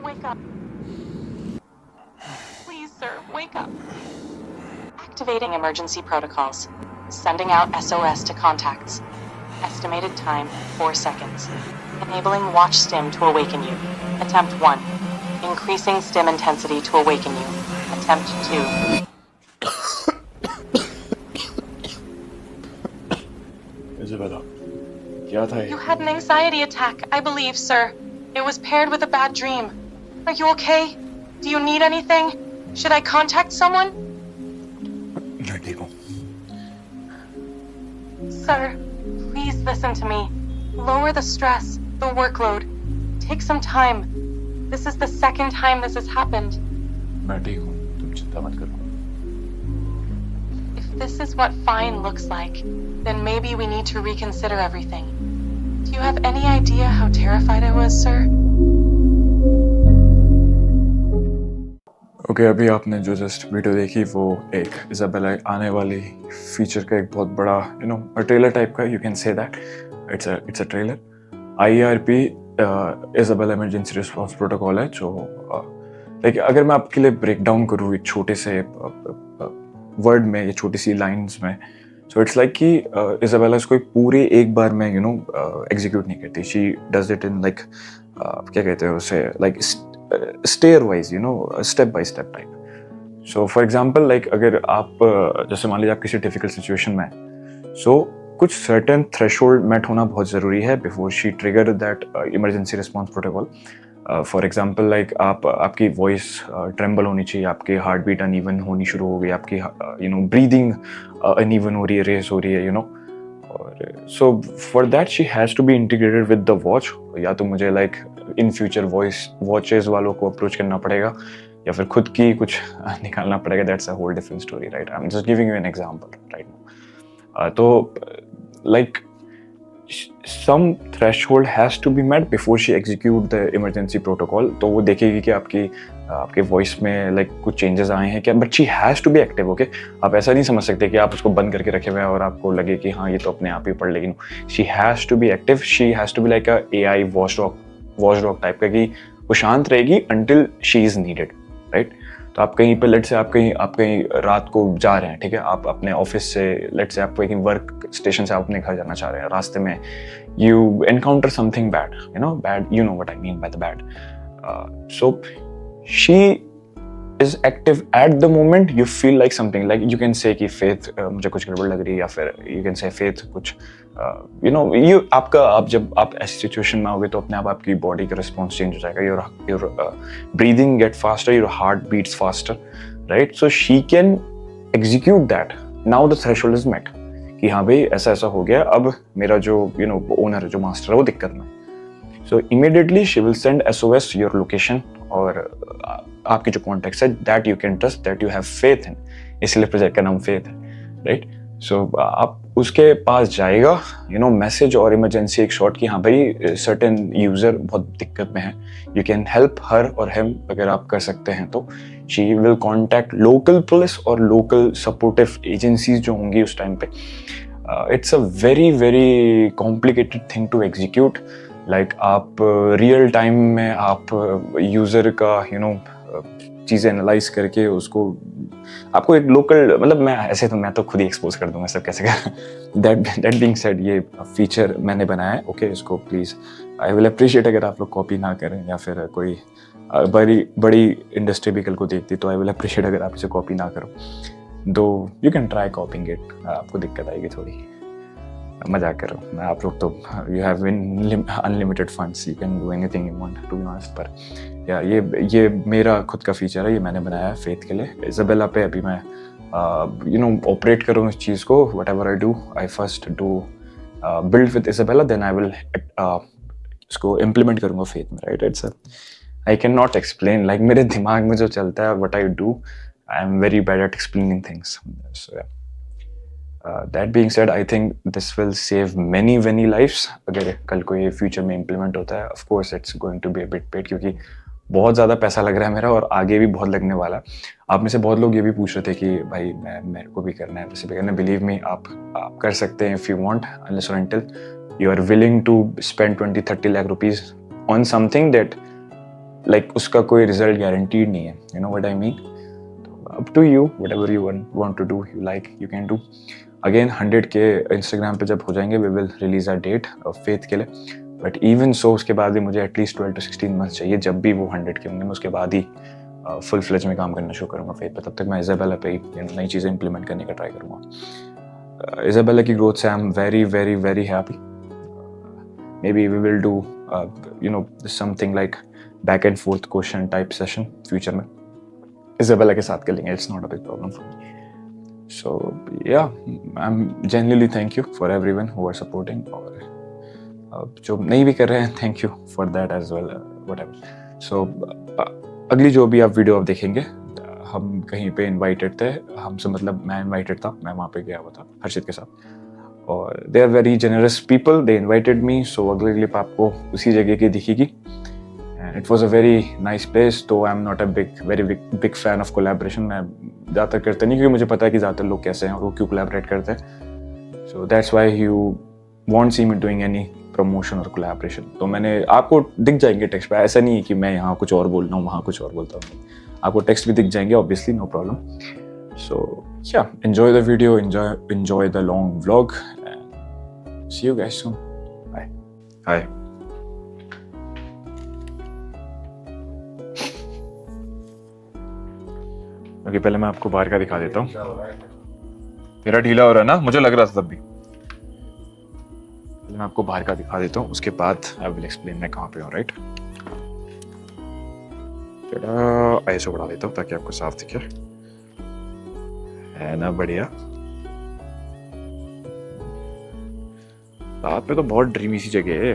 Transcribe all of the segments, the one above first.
Wake up. Please, sir, wake up. Activating emergency protocols. Sending out SOS to contacts. Estimated time, 4 seconds. Enabling watch stim to awaken you. Attempt 1. Increasing stim intensity to awaken you. Attempt 2. Isabella, क्या था ये? You had an anxiety attack, I believe, sir. It was paired with a bad dream. Are you okay? Do you need anything? Should I contact someone? मैं ठीक हूँ. Sir, please listen to me. Lower the stress, the workload. Take some time. This is the second time this has happened. मैं ठीक हूँ. तुम चिंता मत करो. If this is what fine looks like, then maybe we need to reconsider everything. Do you have any idea how terrified I was, sir? Okay, अभी आपने जो जस्ट वीडियो देखी वो एक इजाबेला आने वाली फीचर का एक बहुत बड़ा ट्रेलर टाइप का, you can say that it's a trailer. IERP Isabella emergency response protocol है जो लाइक अगर मैं आपके लिए ब्रेक डाउन करूँ एक छोटे से वर्ड में या छोटी सी लाइंस में, सो इट्स लाइक कि इजाबेला इसको पूरे एक बार में एग्जीक्यूट नहीं करती. She does it in like क्या कहते हैं उसे, like stair wise, step by step type. So for example, like अगर आप जैसे मान लीजिए आप किसी difficult situation में हैं, so कुछ certain threshold met होना बहुत ज़रूरी है before she trigger that emergency response protocol. For example, like आपकी voice tremble होनी चाहिए, आपकी heart beat uneven होनी शुरू हो गई, आपकी breathing uneven हो रही है, race हो रही है, और so for that she has to be integrated with the watch. या तो मुझे like in future voice watches वालों को approach करना पड़ेगा या फिर खुद की कुछ निकालना पड़ेगा. That's a whole different story, right? I'm just giving you an example right now. तो like some threshold has to be met before she execute the emergency protocol. तो वो देखेगी कि आपके वॉइस में लाइक कुछ चेंजेस आए हैं क्या, but she has to be active. Okay, आप ऐसा नहीं समझ सकते कि आप उसको बंद करके रखे हुए हैं और आपको लगे कि हाँ ये तो अपने आप ही पढ़ लेगी. She has to be active. She has to be like a AI watchdog type का, कि वो शांत रहेगी until she is needed, right? तो आप कहीं पे लेट से आप कहीं रात को जा रहे हैं, ठीक है, आप अपने ऑफिस से लेट से आप कहीं वर्क स्टेशन से आप अपने घर जाना चाह रहे हैं, रास्ते में you encounter something bad, you know what I mean by the bad. So she is active at the moment. You feel like something, like you can say कि faith मुझे कुछ गड़बड़ लग रही है, या फिर you can say faith कुछ आप जब आप ऐसी सिचुएशन में आओगे तो अपने आप आपकी बॉडी का रिस्पॉन्स चेंज हो जाएगा. your breathing get faster, your heart beats faster, right? So she can execute that. Now the threshold is met कि हाँ भाई ऐसा हो गया, अब मेरा जो ओनर है, जो मास्टर है, वो दिक्कत में. So immediately she will send SOS your location और आपके जो कॉन्टेक्ट है, that you can trust, that you have faith in. इसलिए प्रोजेक्ट का नाम faith है, right? So आप उसके पास जाएगा, मैसेज और इमरजेंसी एक शॉट कि हाँ भाई सर्टेन यूजर बहुत दिक्कत में है, यू कैन हेल्प हर और हिम. अगर आप कर सकते हैं तो she will contact local police और लोकल सपोर्टिव एजेंसीज जो होंगी उस टाइम पे. It's a very very complicated thing to execute. Like आप रियल टाइम में आप यूजर का चीज़ें एनालाइज करके उसको आपको एक लोकल, मतलब मैं तो खुद ही एक्सपोज कर दूंगा सब कैसे का. दैट बीइंग सेड, ये फीचर मैंने बनाया है. ओके, इसको प्लीज़ आई विल अप्रिशिएट अगर आप लोग कॉपी ना करें, या फिर कोई बड़ी इंडस्ट्री भी कल को देखती तो आई विल अप्रिशिएट अगर आप इसे कॉपी ना करो. दो यू कैन ट्राई कॉपिंग इट, आपको दिक्कत आएगी थोड़ी. मजाक कर रहा हूँ, आप लोग तो you have unlimited funds, you can do anything you want, to be honest. पर या ये मेरा खुद का फीचर है, ये मैंने बनाया है फेथ के लिए. इजाबेला पे अभी मैं ऑपरेट करूँ इस चीज़ को. Whatever I do, I first do build with Isabella, then I will इसको इम्प्लीमेंट करूँगा फेथ में, right? It's I can not explain, like मेरे दिमाग में जो चलता है, what I do, I am very bad at explaining things. So that being said, I think this will save many lives अगर कल को ये फ्यूचर में इम्प्लीमेंट होता है. of course it's going to be a bit paid, क्योंकि बहुत ज़्यादा पैसा लग रहा है मेरा और आगे भी बहुत लगने वाला है. आप में से बहुत लोग ये भी पूछ रहे थे कि भाई मेरे को भी करना है, वैसे भी करना है. बिलीव मी, आप कर सकते हैं if you want, unless or until you are willing to spend 20-30 lakh rupees on something that like उसका कोई रिजल्ट गारंटीड नहीं है, you know what I mean. Up to you, whatever you want to do, you like, you can do. Again 100K Instagram पे जब हो जाएंगे we will release a date faith के लिए. But even so उसके बाद भी मुझे at least 12 to 16 months चाहिए. जब भी वो 100K होंगे मैं उसके बाद ही फुल फ्लेज में काम करना शुरू करूँगा फेथ पे. तब तक मैं इजाबेला पे ही नई चीज़ें इंप्लीमेंट करने का ट्राई करूँगा. इजाबेला की ग्रोथ से आई am very very very happy. Maybe we will do something like back and forth question type session future में इजाबेला के साथ कर लेंगे. It's not a big problem for me. So yeah I am genuinely thank you for everyone who are supporting. और जो नहीं भी कर रहे हैं thank you for that as well whatever. So अगली जो भी आप वीडियो आप देखेंगे, हम कहीं पे इनवाइटेड थे, हमसे मतलब मैं इनवाइटेड था, मैं वहाँ पे गया हुआ था हर्षित के साथ. और they are very generous people, they invited me. So अगली क्लिप आपको उसी जगह की दिखेगी. And it was a very nice place. तो I am not a very big fan of collaboration. मैं ज़्यादातर करता नहीं क्योंकि मुझे पता है कि ज़्यादातर लोग कैसे हैं और वो क्यों collaborate करते हैं. So that's why you won't see me doing any promotion or collaboration. तो मैंने आपको दिख जाएंगे टेक्स्ट पे. ऐसा नहीं है कि मैं यहाँ कुछ और बोल रहा हूँ वहाँ कुछ और बोलता हूँ. आपको टेक्स्ट भी दिख जाएंगे obviously, no problem. So yeah, enjoy the video, enjoy the long vlog, and see you guys soon. Bye. Hi. Okay, पहले मैं आपको बाहर का दिखा देता हूँ. मेरा ढीला हो रहा है ना, मुझे लग रहा था तब भी. पहले मैं आपको बाहर का दिखा देता हूँ, उसके बाद आई विल एक्सप्लेन मैं कहाँ पे हूँ. राइट, ऐसे बढ़ा देता हूँ ताकि आपको साफ दिखे. है ना बढ़िया. रात में तो बहुत ड्रीमी सी जगह है.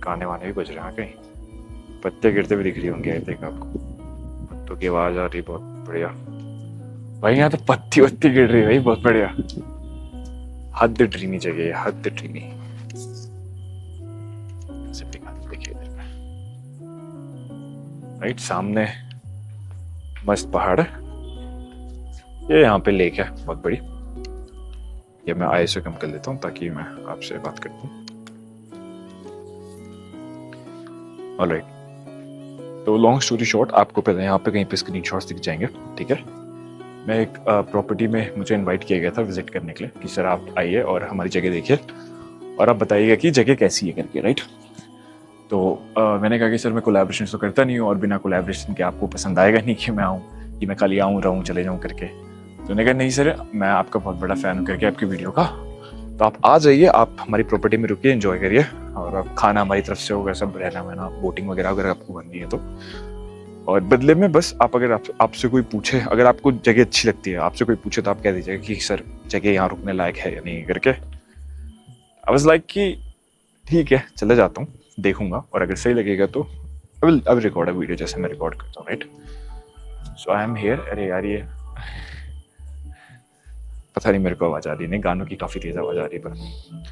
गाने वाने भी बज रहे हैं कहीं. पत्ते गिरते भी दिख रही होंगे आई थिंक आपको. पत्तों की आवाज आ रही. बहुत बढ़िया भाई, यहाँ तो पत्ती वत्ती गिर रही है भाई. बहुत बढ़िया. हद ड्रीमी जगह है, हद ड्रीमी. देखिए राइट सामने मस्त पहाड़. ये यहाँ पे लेक है बहुत बड़ी. ये मैं आईएसओ कम कर लेता हूँ ताकि मैं आपसे बात कर पाऊँ. ऑलराइट, तो लॉन्ग स्टोरी शॉर्ट, आपको पहले यहाँ पे कहीं पे स्क्रीनशॉट्स दिख जाएंगे. ठीक है, मैं एक प्रॉपर्टी में मुझे इनवाइट किया गया था विजिट करने के लिए कि सर आप आइए और हमारी जगह देखिए और आप बताइएगा कि जगह कैसी है करके. राइट, तो मैंने कहा कि सर मैं कोलैबोरेशन तो करता नहीं हूँ और बिना कोलैबोरेशन के आपको पसंद आएगा नहीं कि मैं आऊँ, कि मैं खाली आऊँ रहूँ चले जाऊँ करके. तो उन्होंने कहा नहीं सर, मैं आपका बहुत बड़ा फ़ैन हूँ करके आपकी वीडियो का. तो आप आ जाइए, आप हमारी प्रॉपर्टी में रुकिए, एंजॉय करिए. और अब खाना हमारी तरफ से होगा, सब रहना वहना, बोटिंग वगैरह अगर आपको बननी है तो. और बदले में बस आप अगर आपसे कोई पूछे, अगर आपको जगह अच्छी लगती है, आपसे कोई पूछे तो आप कह दीजिएगा कि सर जगह यहाँ रुकने लायक है या नहीं करके. आई वाज लाइक कि ठीक है चले जाता हूँ, देखूंगा, और अगर सही लगेगा तो I will record a video जैसे मैं रिकॉर्ड करता हूँ. Right, so I am here. अरे यार ये पता नहीं मेरे को आवाज़ आ रही नहीं, गानों की काफ़ी तेज़ आवाज़ आ रही है पर.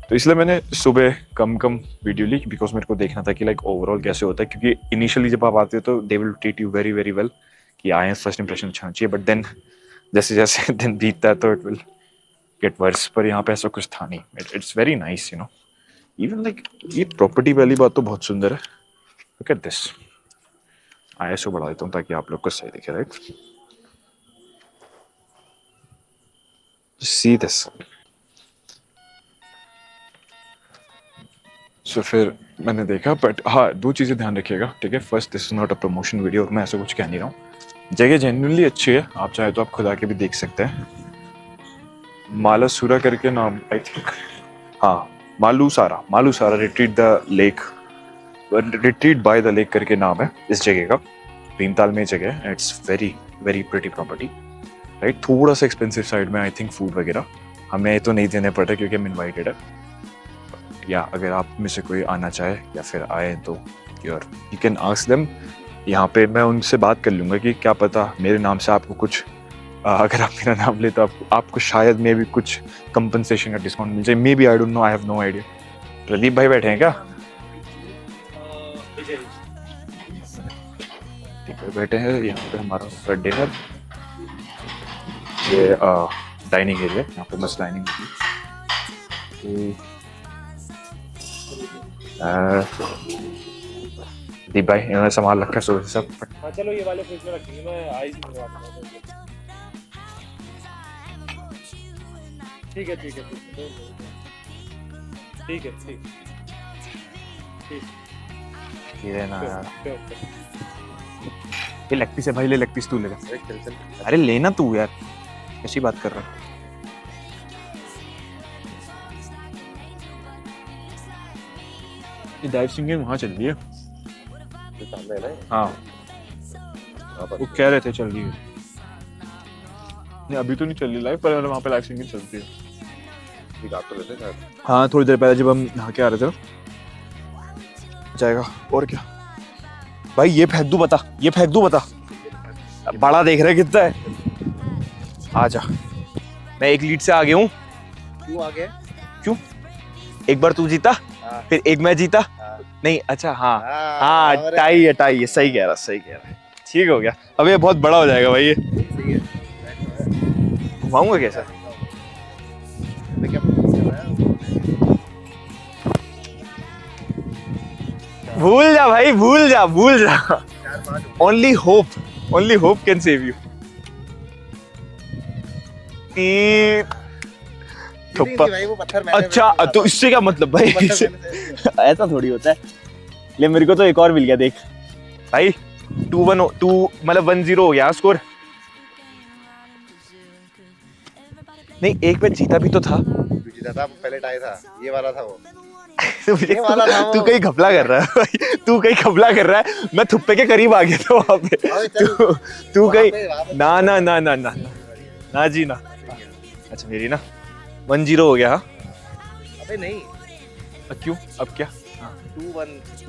तो इसलिए मैंने सुबह कम वीडियो ली बिकॉज मेरे को देखना था कि लाइक ओवरऑल कैसे होता है. क्योंकि इनिशियली जब आप आते हो तो they will treat you very very well कि आए फर्स्ट इंप्रेशन अच्छा होना चाहिए. बट देन जैसे जैसे दिन बीतता है तो इट विल गेट वर्स. पर यहाँ पे ऐसा कुछ था नहीं. It's very nice, you know. Even like ये प्रॉपर्टी वाली बात तो बहुत सुंदर है. Look at this. आईएसओ बढ़ा देता हूँ ताकि आप लोग को सही दिखे. Right, see this. सो फिर मैंने देखा. बट हाँ, दो चीज़ें ध्यान रखिएगा. ठीक है, first this is not a promotion video और मैं ऐसा कुछ कह नहीं रहा हूँ. जगह जेन्युइनली अच्छी है, आप चाहे तो आप खुद आके भी देख सकते हैं. मालासुरा करके नाम आई थिंक. हाँ, Malusara retreat the lake, retreat by the lake करके नाम है इस जगह का. भीमताल में जगह है. It's very very pretty property. Right, थोड़ा सा एक्सपेंसिव साइड में आई थिंक फूड वगैरह हमें तो नहीं देने पड़े क्योंकि हम इन्वाइटेड है. या अगर आप में से कोई आना चाहे या फिर आए तो यू कैन आस्क देम. यहाँ पे मैं उनसे बात कर लूँगा कि क्या पता मेरे नाम से आपको कुछ अगर आप मेरा नाम ले तो आपको शायद मे भी कुछ कंपनसेशन का डिस्काउंट मिल जाए. Maybe, I don't know, I have no idea. Pradeep भाई बैठे हैं क्या? बैठे हैं यहाँ पे हमारा डिनर. ये डाइनिंग एरिया, यहाँ पे मस्त डाइनिंग होगी. दीप भाई इन्होंने सामान रखा है सुबह से सब। हाँ चलो ये वाले फ्रिज में रखेंगे, मैं आइस मंगवा दूंगा। ठीक है ठीक है ठीक है ठीक है ठीक ठीक। ये ना यार, चल ये लेग पीस है भाई, ले लेग पीस तू लेगा। चल। अरे लेना तू यार, कैसी बात कर रहा है। ये डाइव सिंगिंग वहाँ चल रही है। सामने है ना। हाँ वो कह रहे थे चल रही है, नहीं अभी तो नहीं चल रही लाइव, पर वहाँ पे लाइव सिंगिंग चलती है। तो लेते हैं। हाँ थोड़ी देर पहले जब हम नहा के आ रहे थे ना, जाएगा और क्या। भाई ये फेंक दूं बता, ये फेंक दूं बता, बड़ा देख रहे कितना है। आ जा, मैं एक लीड से आगे हूँ। क्यों आगे? क्यों? एक बार तू जीता, फिर एक मैं जीता। नहीं अच्छा हाँ हाँ, टाई है टाई है, सही कह रहा सही कह रहा। ठीक हो गया, अब ये बहुत बड़ा हो जाएगा भाई ये। घुमाऊंगा कैसा? भूल जा भाई, भूल जा भूल जा। Only hope can save you. अच्छा तो इससे क्या मतलब भाई? ऐसा थोड़ी होता है। ले मेरे को तो एक और मिल गया देख भाई, 2-1 मतलब 1-0 हो गया स्कोर। नहीं एक मैच जीता भी तो था। जीता था पहले, टाई था, ये वाला था वो। तू कहीं घपला कर रहा है भाई, तू कहीं घपला कर रहा है। मैं थुप्पे के करीब आ गया था वहाँ पे। तू कहीं ना ना ना ना ना ना जी ना। अच्छा मेरी ना 1-0 हो गया। अबे नहीं क्यों? अब क्या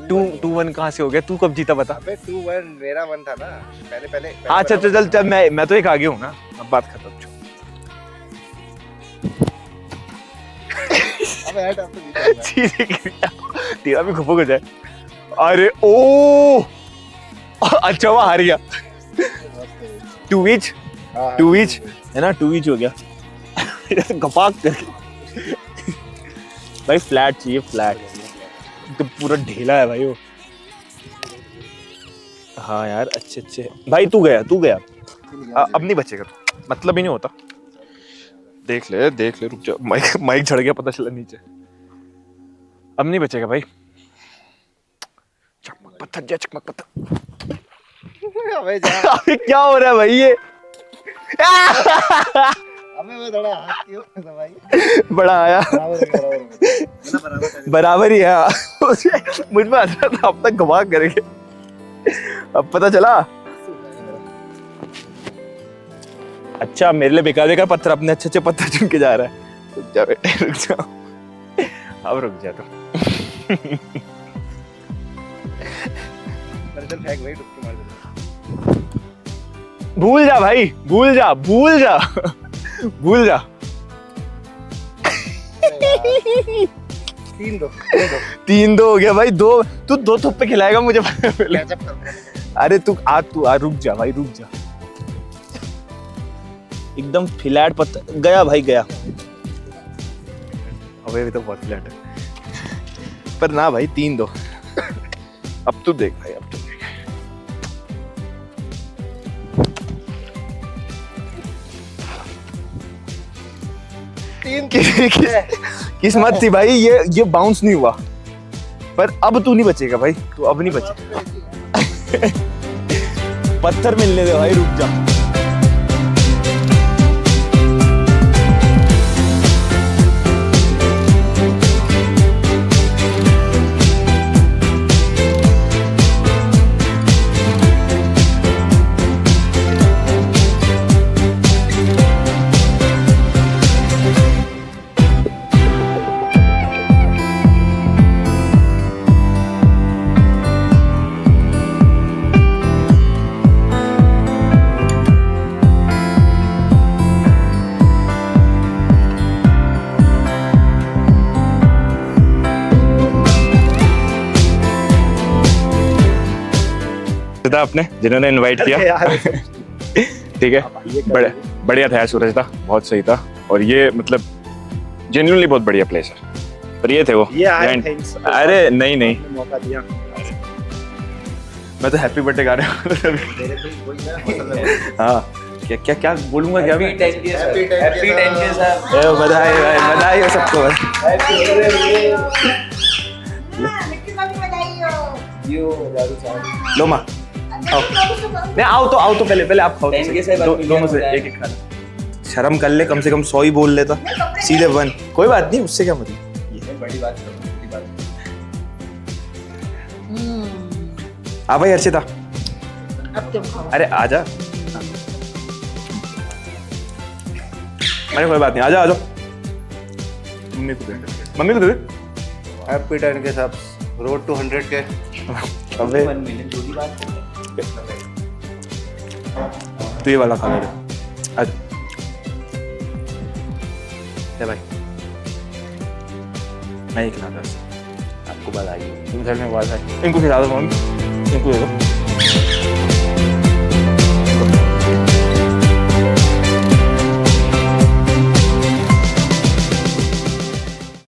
2-1 कहाँ से हो गया? तू कब जीता बता? अबे 2-1 मेरा 1 था ना पहले। हाँ चल मैं तो एक आगे हूँ ना, अब बात खत्म। अबे हट, अब तो जीता तेरा भी खपो हो जाए। अरे ओ अच्छा वो हार गया। 2 ईच है ना, 2 ईच हो गया। गपाक करके भाई, फ्लैट चाहिए फ्लैट, तो पूरा ढेला है भाई वो। हाँ यार अच्छे भाई, तू गया अब नहीं बचेगा तू, मतलब ही नहीं होता। देख ले रुक जा, माइक झड़ गया पता चला नीचे। अब नहीं बचेगा भाई। चकमक पत्थर। अबे जा। अबे क्या हो रहा है भाई ये? अबे मैं थोड़ा हाथ क्यों था भाई? बड़ा आया, बराबर ही है। मुझ में आता था, अब तक घुमा करेंगे, अब पता चला। अच्छा मेरे लिए बेकार पत्थर, अपने अच्छे पत्थर चुन के जा रहा है। रुक जा बेटे रुक जा, अब रुक जा तो। चल फेंक भाई, डुबकी मार दे। भूल जा भाई, भूल जा 3-2 हो गया भाई। तू 2 थप्पे खिलाएगा मुझे। अरे तू आ रुक जा भाई, रुक जा। एकदम फ्लैट पत्थर गया भाई, गया। अबे तो बहुत फ्लैट है, पर ना भाई 3-2। अब तू देख भाई, अब तू देख। किस्मत थी भाई, ये बाउंस नहीं हुआ, पर अब तू नहीं बचेगा भाई, तू अब नहीं बचेगा। पत्थर मिलने दे भाई, रुक जा। था आपने जिन्होंने इनवाइट किया। ठीक है, बढ़िया था सूरज था, बहुत सही था। और ये मतलब जेन्युइनली बहुत बढ़िया प्लेस है। पर ये थे वो ये आए Behind- thanks. अरे नहीं नहीं, आपने मौका दिया। मैं तो हैप्पी बर्थडे गा रहा हूँ मेरे भी वही ना मतलब है। हाँ, क्या क्या क्या बोलूंगा क्या मैं? Happy 10K sir. ए, बधाई भाई, बधाई हो सबको। लो माँ, नहीं आओ तो पहले आप खाओ। दोनों से एक एक खाना। शर्म कर ले, कम से कम 100 ही बोल लेता, सीधे 1। कोई बात नहीं, उससे क्या मतलब। बड़ी बात है। आ भाई अर्चिता, अब तुम खाओ। अरे आजा। अरे कोई बात नहीं, आजा आजा। मम्मी को दे दे। हैप्पी 10K साहब, रोड टू 100K। अबे तू ये वाला खा ले। आजा ले भाई, मैं ही खिलाता हूँ आपको। बधाई, तुम घर में बात है, इनको खिला दो मम्मी, इनको दे दो।